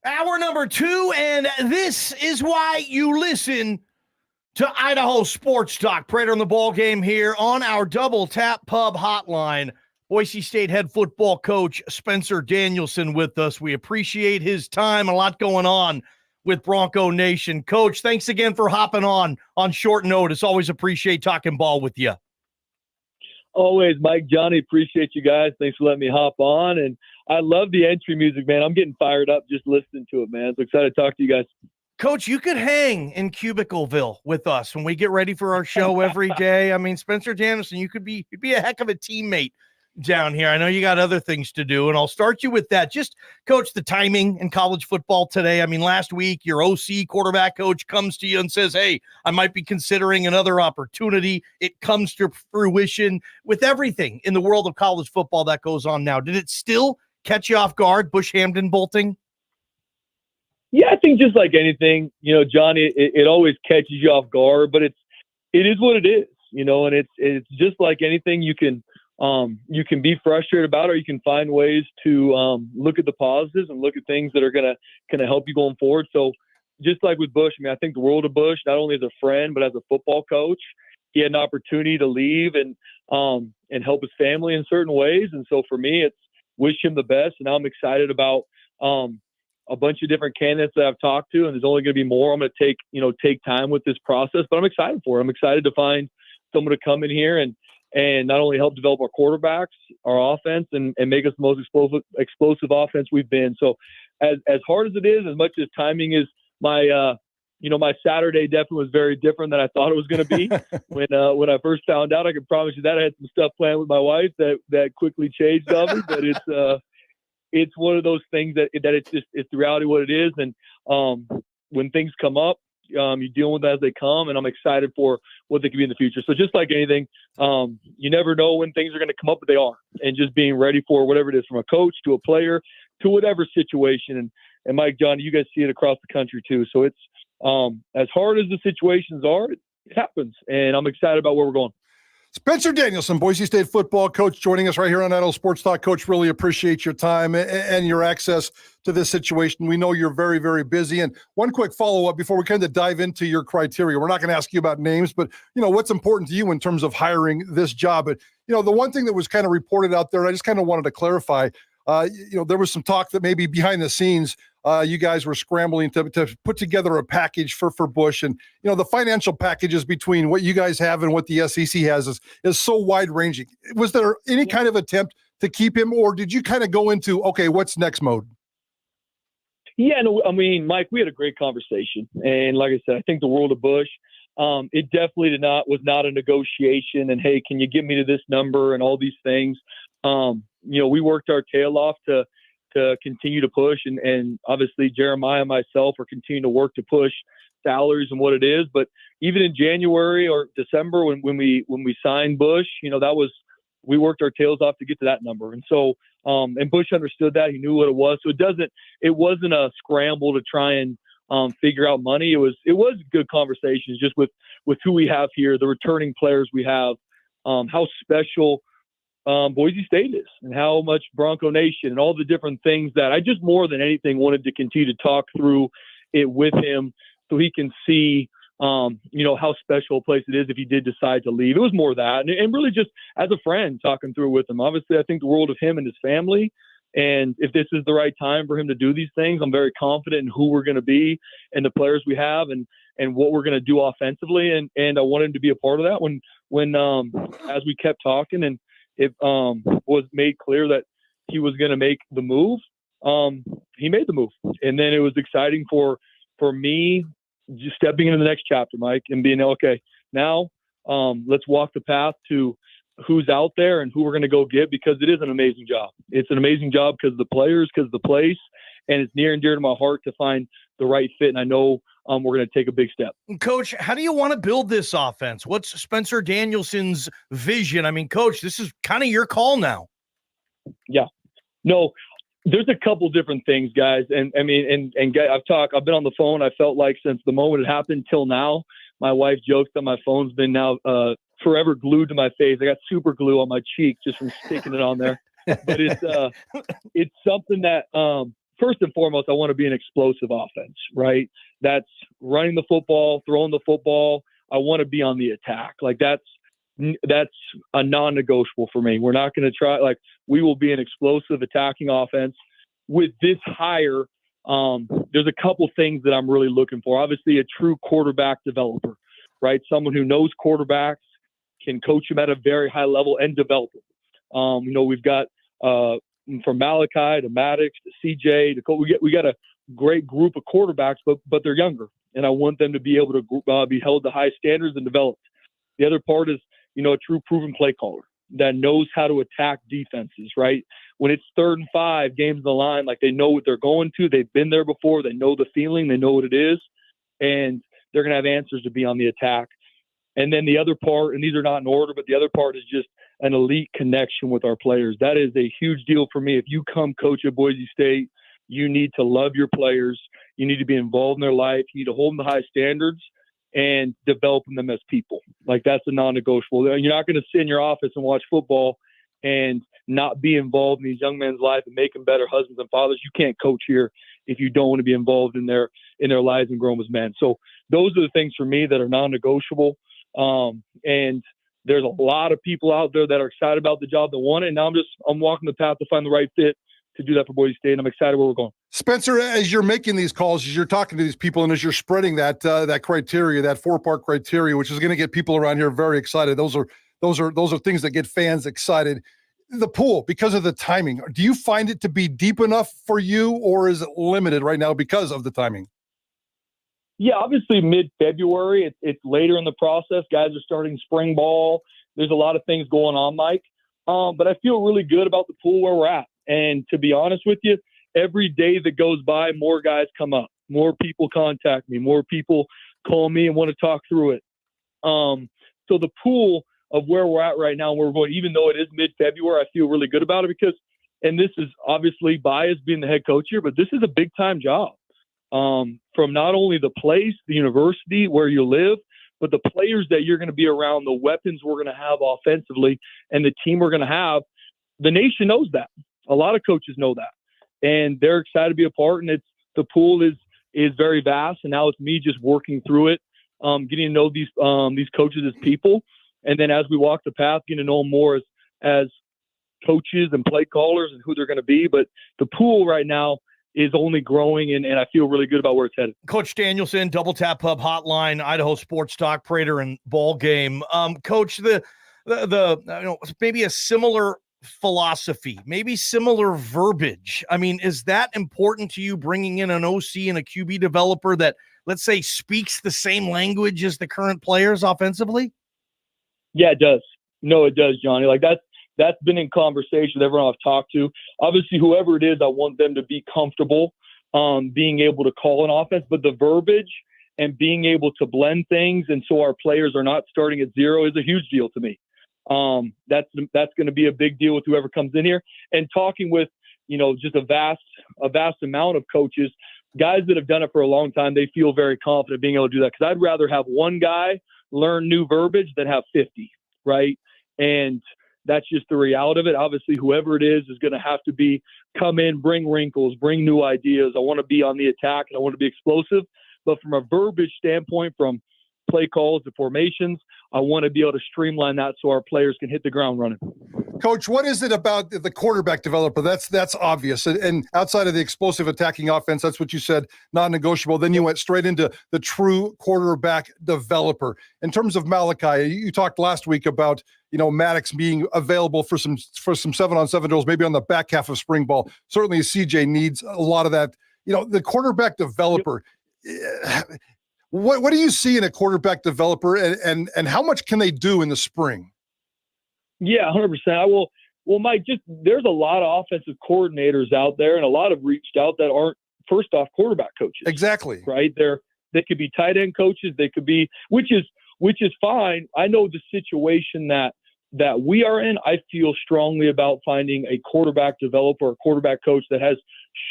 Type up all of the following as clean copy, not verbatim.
Hour number 2, and this is why you listen to Idaho Sports Talk. Prater the Ballgame here on our Double Tap Pub hotline. Boise State head football coach Spencer Danielson with us. We appreciate his time. A lot going on with Bronco Nation. Coach, thanks again for hopping on short notice. Always appreciate talking ball with you. Always, Mike, Johnny, appreciate you guys. Thanks for letting me hop on. And I love the entry music, man. I'm getting fired up just listening to it, man. So excited to talk to you guys. Coach, you could hang in Cubicleville with us when we get ready for our show every day. I mean, Spencer Danielson, you'd be a heck of a teammate down here. I know you got other things to do, and I'll start you with that. Just, Coach, the timing in college football today. I mean, last week, your OC quarterback coach comes to you and says, hey, I might be considering another opportunity. It comes to fruition with everything in the world of college football that goes on now. Did it still catch you off guard, Bush Hamdan bolting? Yeah, I think just like anything, Johnny, it always catches you off guard, but it is what it is, and it's just like anything. You can be frustrated about, or you can find ways to look at the positives and look at things that are gonna help you going forward. So just like with Bush, I mean, I think the world of Bush, not only as a friend but as a football coach. He had an opportunity to leave and help his family in certain ways, and so for me, it's wish him the best. And now I'm excited about a bunch of different candidates that I've talked to, and there's only going to be more. I'm going to take time with this process, but I'm excited for it. I'm excited to find someone to come in here and not only help develop our quarterbacks, our offense, and make us the most explosive offense we've been. So as hard as it is, as much as timing is my Saturday definitely was very different than I thought it was going to be. When I first found out, I can promise you that I had some stuff planned with my wife that quickly changed on me, but it's one of those things that it's the reality of what it is. And when things come up, you deal with it as they come, and I'm excited for what they can be in the future. So just like anything, you never know when things are going to come up, but they are. And just being ready for whatever it is, from a coach to a player to whatever situation. And Mike, John, you guys see it across the country too. So it's as hard as the situations are, it happens. And I'm excited about where we're going. Spencer Danielson, Boise State football coach, joining us right here on Idaho Sports Talk. Coach, really appreciate your time and your access to this situation. We know you're very, very busy. And one quick follow-up before we kind of dive into your criteria. We're not going to ask you about names, but, what's important to you in terms of hiring this job. But, the one thing that was kind of reported out there, I just kind of wanted to clarify, there was some talk that maybe behind the scenes, you guys were scrambling to put together a package for Bush. And, the financial packages between what you guys have and what the SEC has is so wide ranging. Was there any kind of attempt to keep him, or did you kind of go into, okay, what's next mode? Yeah, no, I mean, Mike, we had a great conversation. And like I said, I think the world of Bush, it definitely was not a negotiation and, hey, can you get me to this number and all these things. We worked our tail off to continue to push, and obviously Jeremiah and myself are continuing to work to push salaries and what it is. But even in January or December when we signed Bush, we worked our tails off to get to that number. And so and Bush understood that. He knew what it was. So it wasn't a scramble to try and figure out money. It was good conversations just with who we have here, the returning players we have, how special Boise State is, and how much Bronco Nation and all the different things that I just more than anything wanted to continue to talk through it with him so he can see, how special a place it is if he did decide to leave. It was more that, and really just as a friend talking through with him. Obviously, I think the world of him and his family, and if this is the right time for him to do these things, I'm very confident in who we're going to be and the players we have and what we're going to do offensively. And I wanted him to be a part of that when as we kept talking and it was made clear that he was going to make the move. He made the move. And then it was exciting for me just stepping into the next chapter, Mike, and being, okay, now let's walk the path to who's out there and who we're going to go get, because it is an amazing job. It's an amazing job because of the players, because of the place, and it's near and dear to my heart to find the right fit. And I know we're going to take a big step. Coach, how do you want to build this offense? What's Spencer Danielson's vision? I mean, Coach, this is kind of your call now. Yeah. No, there's a couple different things, guys. And I mean, and guys, I've been on the phone. I felt like since the moment it happened till now, my wife jokes that my phone's been now forever glued to my face. I got super glue on my cheek just from sticking it on there. But it's something that first and foremost, I want to be an explosive offense, right? That's running the football, throwing the football. I want to be on the attack. Like that's a non-negotiable for me. We're not going to try, like we will be an explosive attacking offense. With this hire, there's a couple things that I'm really looking for. Obviously, a true quarterback developer, right? Someone who knows quarterbacks, can coach them at a very high level and develop them. We've got from Malachi to Maddox to CJ to Cole, we got a great group of quarterbacks, but they're younger, and I want them to be able to be held to high standards and developed. The other part is, a true proven play caller that knows how to attack defenses, right? When it's 3rd and 5, games on the line, like they know what they're going to. They've been there before. They know the feeling. They know what it is. And they're going to have answers to be on the attack. And then the other part, and these are not in order, but the other part is just an elite connection with our players. That is a huge deal for me. If you come coach at Boise State, you need to love your players. You need to be involved in their life. You need to hold them to high standards and developing them as people. Like that's a non-negotiable. You're not going to sit in your office and watch football and not be involved in these young men's life and make them better husbands and fathers. You can't coach here if you don't want to be involved in their lives and grow them as men. So those are the things for me that are non-negotiable. And there's a lot of people out there that are excited about the job that want it. And now I'm walking the path to find the right fit to do that for Boise State. And I'm excited where we're going. Spencer, as you're making these calls, as you're talking to these people, and as you're spreading that criteria, that 4-part criteria, which is going to get people around here very excited. Those are things that get fans excited. The pool, because of the timing, do you find it to be deep enough for you, or is it limited right now because of the timing? Yeah, obviously mid-February, it's later in the process. Guys are starting spring ball. There's a lot of things going on, Mike. But I feel really good about the pool where we're at. And to be honest with you, every day that goes by, more guys come up. More people contact me. More people call me and want to talk through it. So the pool of where we're at right now, where we're going, even though it is mid-February, I feel really good about it because, and this is obviously biased being the head coach here, but this is a big-time job. From not only the place, the university, where you live, but the players that you're going to be around, the weapons we're going to have offensively, and the team we're going to have. The nation knows that. A lot of coaches know that, and they're excited to be a part. And the pool is very vast, and now it's me just working through it, getting to know these coaches as people, and then as we walk the path, getting to know them more as coaches and play callers and who they're going to be. But the pool right now is only growing, and I feel really good about where it's headed. Coach Danielson, Double Tap Hub Hotline, Idaho Sports Talk, Prater and Ballgame. Coach, the maybe a similar philosophy, maybe similar verbiage. I mean, is that important to you, bringing in an OC and a QB developer that, let's say, speaks the same language as the current players offensively? Yeah, it does. No, it does, Johnny. Like that's been in conversation with everyone I've talked to. Obviously, whoever it is, I want them to be comfortable being able to call an offense, but the verbiage and being able to blend things and so our players are not starting at zero is a huge deal to me. That's going to be a big deal with whoever comes in here. And talking with, just a vast amount of coaches, guys that have done it for a long time, they feel very confident being able to do that. Because I'd rather have one guy learn new verbiage than have 50, right? And that's just the reality of it. Obviously, whoever it is going to have to come in, bring wrinkles, bring new ideas. I want to be on the attack and I want to be explosive. But from a verbiage standpoint, from play calls to formations, I want to be able to streamline that so our players can hit the ground running. Coach, what is it about the quarterback developer? That's obvious. And outside of the explosive attacking offense, that's what you said, non-negotiable. Then you went straight into the true quarterback developer. In terms of Malachi, you talked last week about, Maddox being available for some 7-on-7 drills, maybe on the back half of spring ball. Certainly CJ needs a lot of that. The quarterback developer, what do you see in a quarterback developer and how much can they do in the spring? Yeah, 100%. Well, Mike, there's a lot of offensive coordinators out there, and a lot have reached out that aren't, first off, quarterback coaches. Exactly. Right? They could be tight end coaches. They could be, which is fine. I know the situation that we are in. I feel strongly about finding a quarterback developer, a quarterback coach that has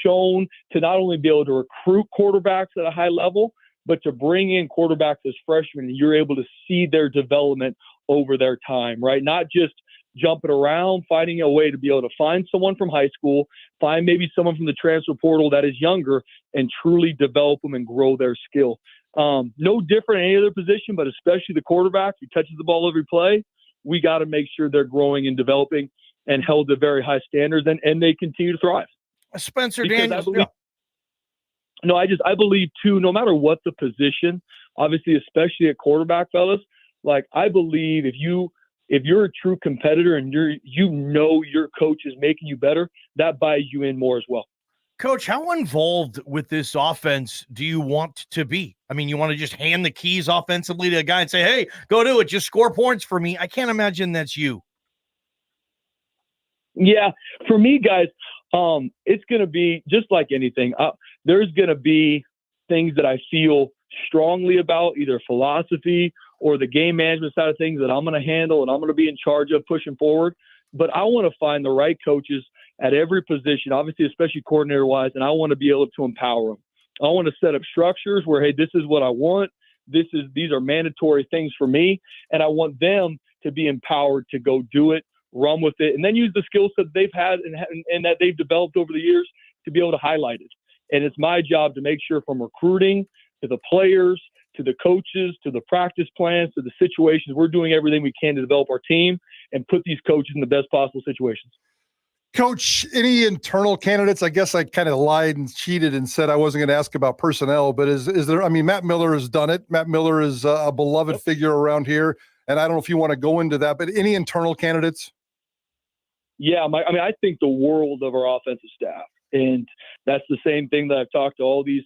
shown to not only be able to recruit quarterbacks at a high level, but to bring in quarterbacks as freshmen, and you're able to see their development over their time, right? Not just jumping around, finding a way to be able to find someone from high school, find maybe someone from the transfer portal that is younger, and truly develop them and grow their skill. No different in any other position, but especially the quarterback who touches the ball every play. We got to make sure they're growing and developing and held to very high standards, and they continue to thrive. Spencer Danielson. I believe too, no matter what the position, obviously, especially at quarterback, fellas, like I believe if you're a true competitor and your coach is making you better, that buys you in more as well. Coach, how involved with this offense do you want to be? I mean, you want to just hand the keys offensively to a guy and say, hey, go do it. Just score points for me. I can't imagine that's you. Yeah, for me, guys, it's going to be just like anything. There's going to be things that I feel strongly about, either philosophy or the game management side of things that I'm going to handle and I'm going to be in charge of pushing forward. But I want to find the right coaches at every position, obviously, especially coordinator-wise, and I want to be able to empower them. I want to set up structures where, hey, this is what I want. These are mandatory things for me, and I want them to be empowered to go do it, run with it, and then use the skill set they've had and that they've developed over the years to be able to highlight it. And it's my job to make sure, from recruiting to the players, to the coaches, to the practice plans, to the situations, we're doing everything we can to develop our team and put these coaches in the best possible situations. Coach, any internal candidates? I guess I kind of lied and cheated and said I wasn't going to ask about personnel, but is there, I mean, Matt Miller has done it. Matt Miller is a beloved figure around here. And I don't know if you want to go into that, but any internal candidates? Yeah, I think the world of our offensive staff. And that's the same thing that I've talked to all these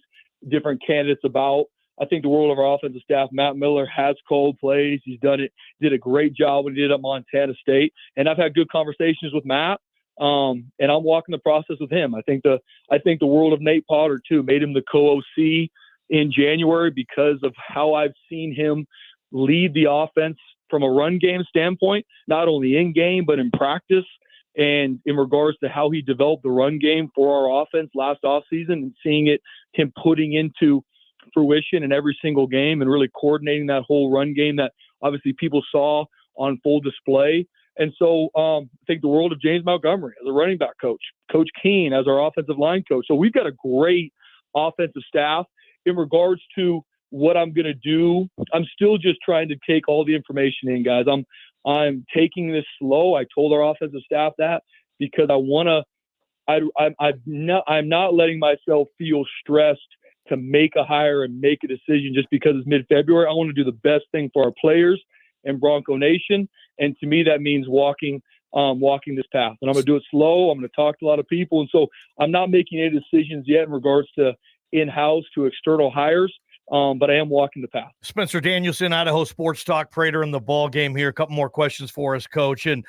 different candidates about. I think the world of our offensive staff, Matt Miller has called plays. He's done it, did a great job when he did at Montana State. And I've had good conversations with Matt. And I'm walking the process with him. I think the world of Nate Potter too, made him the co-OC in January because of how I've seen him lead the offense from a run game standpoint, not only in game, but in practice. And in regards to how he developed the run game for our offense last offseason and seeing him putting into fruition in every single game and really coordinating that whole run game that obviously people saw on full display. And so I think the world of James Montgomery as a running back coach, Coach Keene as our offensive line coach. So we've got a great offensive staff. In regards to what I'm going to do, I'm still just trying to take all the information in, guys. I'm taking this slow. I told our offensive staff that because I'm not letting myself feel stressed to make a hire and make a decision just because it's mid-February. I want to do the best thing for our players and Bronco Nation. And to me, that means walking this path. And I'm going to do it slow. I'm going to talk to a lot of people. And so I'm not making any decisions yet in regards to in-house to external hires. But I am walking the path. Spencer Danielson, Idaho Sports Talk, Prater in the ball game here. A couple more questions for us, Coach. And,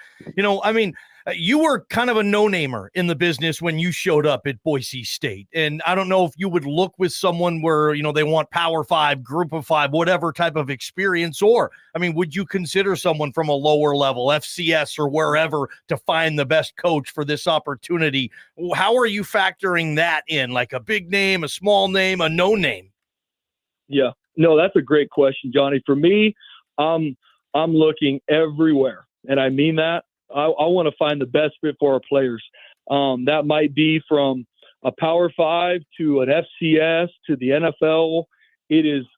you were kind of a no-namer in the business when you showed up at Boise State. And I don't know if you would look with someone where, they want Power 5, Group of 5, whatever type of experience, or, would you consider someone from a lower level, FCS or wherever, to find the best coach for this opportunity? How are you factoring that in? Like a big name, a small name, a no name? Yeah, no, that's a great question, Johnny. For me, I'm looking everywhere, and I mean that. I want to find the best fit for our players. That might be from a Power 5 to an FCS to the NFL.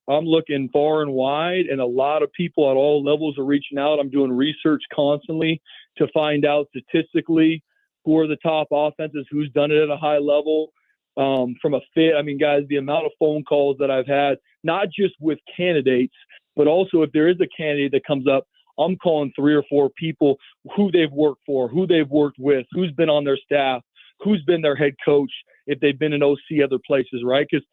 I'm looking far and wide, and a lot of people at all levels are reaching out. I'm doing research constantly to find out statistically who are the top offenses, who's done it at a high level. From a fit, guys, the amount of phone calls that I've had, not just with candidates, but also if there is a candidate that comes up, I'm calling 3 or 4 people who they've worked for, who they've worked with, who's been on their staff, who's been their head coach, if they've been an OC other places, right? Because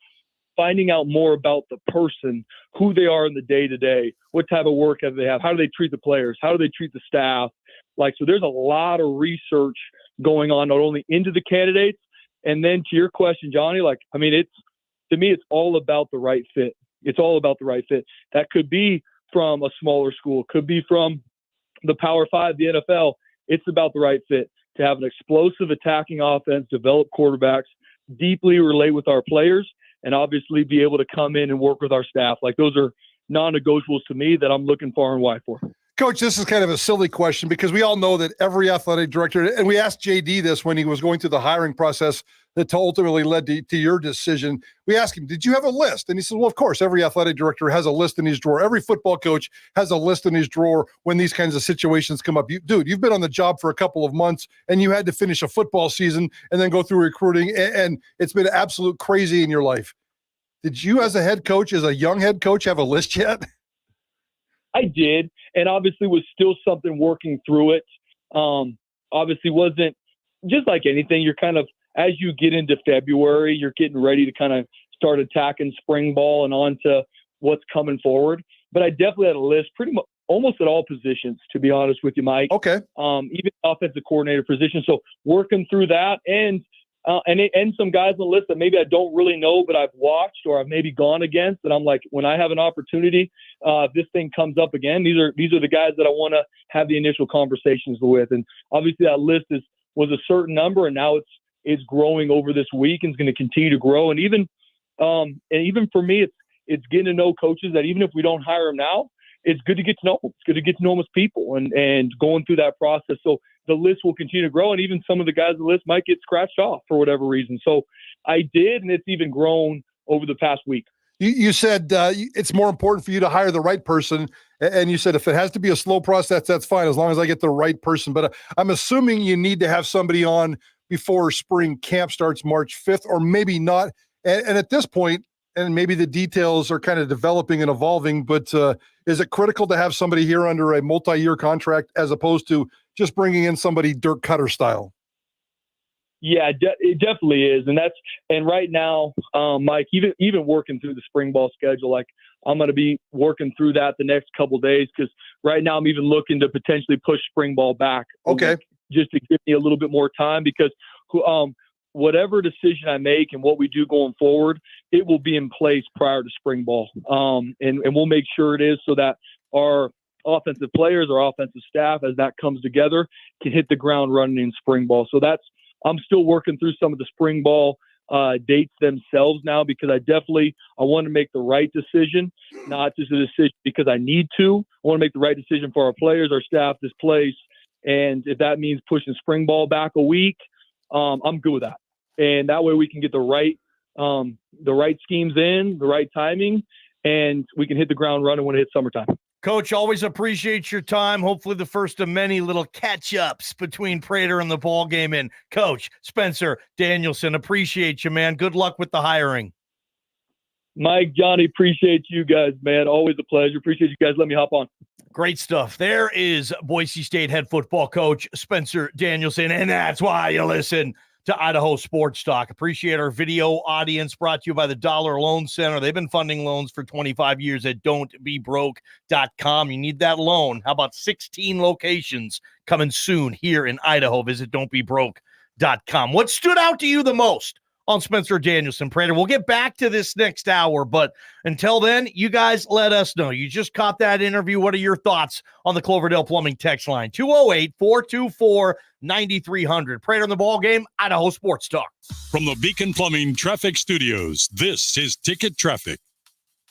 finding out more about the person, who they are in the day-to-day, what type of work have they have, how do they treat the players, how do they treat the staff? So there's a lot of research going on, not only into the candidates, and then to your question, Johnny, to me, it's all about the right fit. It's all about the right fit. That could be from a smaller school, could be from the Power 5, the NFL. It's about the right fit to have an explosive attacking offense, develop quarterbacks, deeply relate with our players, and obviously be able to come in and work with our staff. Those are non-negotiables to me that I'm looking far and wide for. Coach, this is kind of a silly question because we all know that every athletic director, and we asked JD this when he was going through the hiring process that ultimately led to your decision. We asked him, did you have a list? And he said, well, of course, every athletic director has a list in his drawer. Every football coach has a list in his drawer when these kinds of situations come up. You've been on the job for a couple of months and you had to finish a football season and then go through recruiting, and it's been absolute crazy in your life. Did you, as a head coach, as a young head coach, have a list yet? I did, and obviously was still something working through it. Obviously wasn't just like anything. You're kind of, as you get into February, you're getting ready to kind of start attacking spring ball and on to what's coming forward. But I definitely had a list pretty much almost at all positions, to be honest with you, Mike. Okay. Even offensive coordinator position. So working through that and some guys on the list that maybe I don't really know, but I've watched or I've maybe gone against. And I'm like, when I have an opportunity, if this thing comes up again, these are the guys that I want to have the initial conversations with. And obviously that list was a certain number, and now it's growing over this week and is going to continue to grow. And even for me, it's getting to know coaches that even if we don't hire them now, it's good to get to know them. It's good to get to know them as people and going through that process. So the list will continue to grow, and even some of the guys on the list might get scratched off for whatever reason. So I did, and it's even grown over the past week. You said it's more important for you to hire the right person, and you said if it has to be a slow process, that's fine as long as I get the right person. But I'm assuming you need to have somebody on before spring camp starts March 5th, or maybe not. And at this point, and maybe the details are kind of developing and evolving, but is it critical to have somebody here under a multi-year contract as opposed to just bringing in somebody Dirk Cutter style? Yeah, it definitely is. And right now, Mike, even working through the spring ball schedule, like I'm going to be working through that the next couple of days, because right now I'm even looking to potentially push spring ball back. Okay. Just to give me a little bit more time, because whatever decision I make and what we do going forward, it will be in place prior to spring ball. And we'll make sure it is so that our offensive players, our offensive staff, as that comes together, can hit the ground running in spring ball. So I'm still working through some of the spring ball dates themselves now, because I want to make the right decision, not just a decision because I need to. I want to make the right decision for our players, our staff, this place. And if that means pushing spring ball back a week, I'm good with that. And that way we can get the right schemes in, the right timing, and we can hit the ground running when it hits summertime. Coach, always appreciate your time. Hopefully the first of many little catch-ups between Prater and the ball game. And Coach Spencer Danielson, appreciate you, man. Good luck with the hiring. Mike, Johnny, appreciate you guys, man. Always a pleasure. Appreciate you guys. Let me hop on. Great stuff. There is Boise State head football coach Spencer Danielson, and that's why you listen to Idaho Sports Talk. Appreciate our video audience, brought to you by the Dollar Loan Center. They've been funding loans for 25 years at don'tbebroke.com. You need that loan. How about 16 locations coming soon here in Idaho? Visit don'tbebroke.com. What stood out to you the most on Spencer Danielson, Prater? We'll get back to this next hour, but until then, you guys let us know. You just caught that interview. What are your thoughts on the Cloverdale Plumbing text line? 208-424-9300. Prater on the ball game, Idaho Sports Talk. From the Beacon Plumbing Traffic Studios, this is Ticket Traffic.